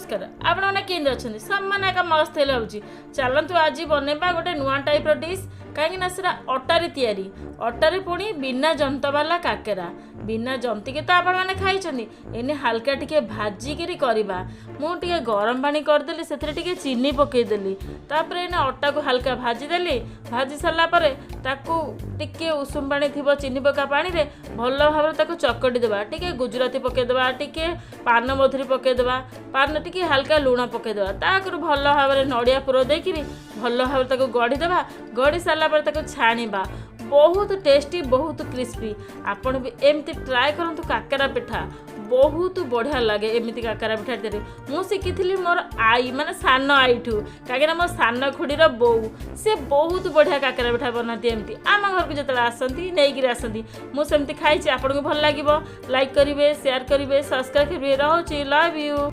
नमस्कार आपण मैंने केंद्र अच्छा सब मैंने एक मस्त हो चलतु आज बनवा गोटे नुआ टाइप डिश कहीं अटारे तैयारी अटारे पुणी बिना जंत वाला काकेरा बिना जंतिक तो आपण मैंने खाई एने हाल्का टिके भाजिकी करवा मुझे गरम पानी करदेली से चीनी पकईदेली तापर एने अटा को हाल्का भाजीदेली भाजी सारापर टिके उषुम पानी थी चीनी पका पानी रे भल भाव चकटी देवा टिके गुजराती पकईदेवा टिके पान मधुरी पकईदेवा पान टिके हाल्का लुण पकईदेवा ताकू भल भाव में नड़िया पुर देकि भल भाव गढ़ीदेवा गढ़ी सारापर छाणीबा बहुत टेस्टी बहुत क्रिस्पी आपण भी एमती ट्राए करंतु काकेरा पिठा बहुत बढ़िया लगे एमती काकेरा पिठा तैयारी मु शिखी मोर आई माने सान आईठू कहीं मो सान खुड़ीर बो से बहुत बढ़िया काकेरा पिठा बनाती एमती आम घर को जो आसती नहीं आसती मुझे खाई आपको भल लगे लाइक करेंगे शेयर करेंगे सब्सक्राइब करेंगे रोची लव यू।